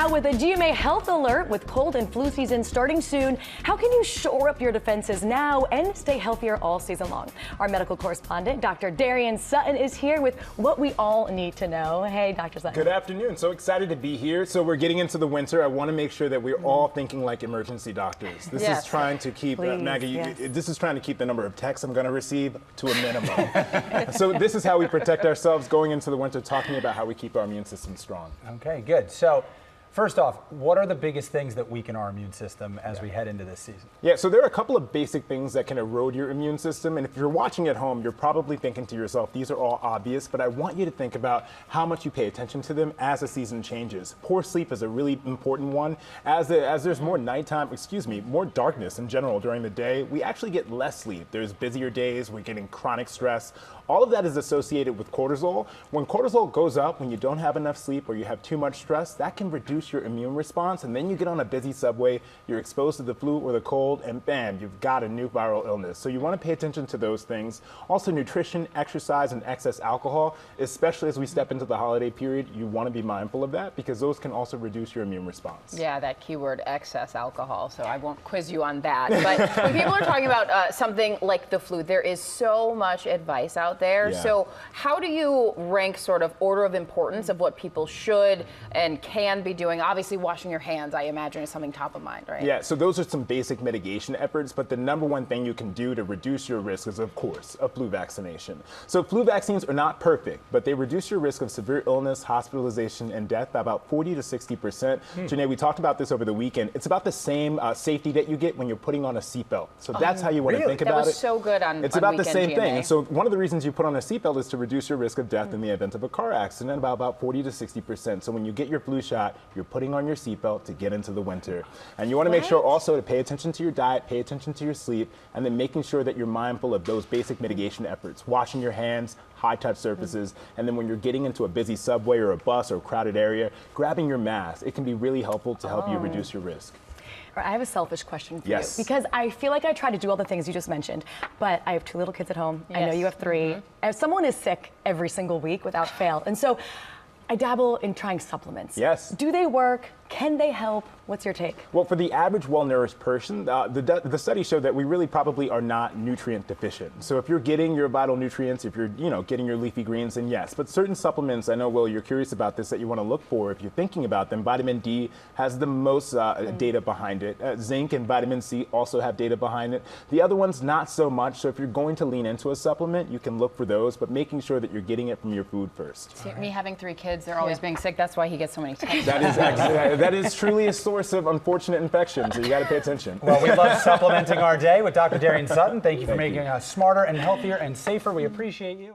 Now with a GMA Health Alert with cold and flu season starting soon, how can you shore up your defenses now and stay healthier all season long? Our medical correspondent, Dr. Darien Sutton, is here with what we all need to know. Hey, Dr. Sutton. Good afternoon. So excited to be here. So we're getting into the winter. I want to make sure that we're all thinking like emergency doctors. This is trying to keep, Maggie, this is trying to keep the number of texts I'm going to receive to a minimum. So this is how we protect ourselves going into the winter, talking about how we keep our immune system strong. Okay, good. So first off, what are the biggest things that weaken our immune system as we head into this season? Yeah, so there are a couple of basic things that can erode your immune system. And if you're watching at home, you're probably thinking to yourself, these are all obvious, but I want you to think about how much you pay attention to them as the season changes. Poor sleep is a really important one. As there's more more darkness in general during the day, we actually get less sleep. There's busier days, we're getting chronic stress. All of that is associated with cortisol. When cortisol goes up, when you don't have enough sleep or you have too much stress, that can reduce your immune response, and then you get on a busy subway, you're exposed to the flu or the cold, and bam, you've got a new viral illness. So you want to pay attention to those things. Also, nutrition, exercise, and excess alcohol, especially as we step into the holiday period, you want to be mindful of that because those can also reduce your immune response. Yeah, that keyword excess alcohol, so I won't quiz you on that. But when people are talking about something like the flu, there is so much advice out there. Yeah. So how do you rank sort of order of importance of what people should and can be doing? Obviously, washing your hands, I imagine, is something top of mind, right? Yeah, so those are some basic mitigation efforts, but the number one thing you can do to reduce your risk is, of course, a flu vaccination. So flu vaccines are not perfect, but they reduce your risk of severe illness, hospitalization, and death by about 40 to 60%. Janae, we talked about this over the weekend. It's about the same safety that you get when you're putting on a seatbelt. So that's how you want to think about it. That was so good on It's about the same GMA. thing. And so one of the reasons you put on a seatbelt is to reduce your risk of death in the event of a car accident by about 40 to 60%. So when you get your flu shot, you're putting on your seatbelt to get into the winter. And you want to make sure also to pay attention to your diet, pay attention to your sleep, and then making sure that you're mindful of those basic mitigation efforts. Washing your hands, high-touch surfaces, and then when you're getting into a busy subway or a bus or a crowded area, grabbing your mask. It can be really helpful to help you reduce your risk. I have a selfish question for Yes. you, because I feel like I try to do all the things you just mentioned, but I have two little kids at home. I know you have three. If someone is sick every single week without fail, and so I dabble in trying supplements. Yes. Do they work? Can they help? What's your take? Well, for the average well-nourished person, the studies show that we really probably are not nutrient deficient. So if you're getting your vital nutrients, if you're getting your leafy greens, then yes. But certain supplements, I know, Will, you're curious about this, that you want to look for if you're thinking about them. Vitamin D has the most data behind it. Zinc and vitamin C also have data behind it. The other ones, not so much. So if you're going to lean into a supplement, you can look for those, but making sure that you're getting it from your food first. See, me having three kids, they're always being sick. That's why he gets so many texts. That is actually, that is truly a source of unfortunate infections, so you got to pay attention. Well, we love supplementing our day with Dr. Darien Sutton. Thank you for making us smarter and healthier and safer. We appreciate you.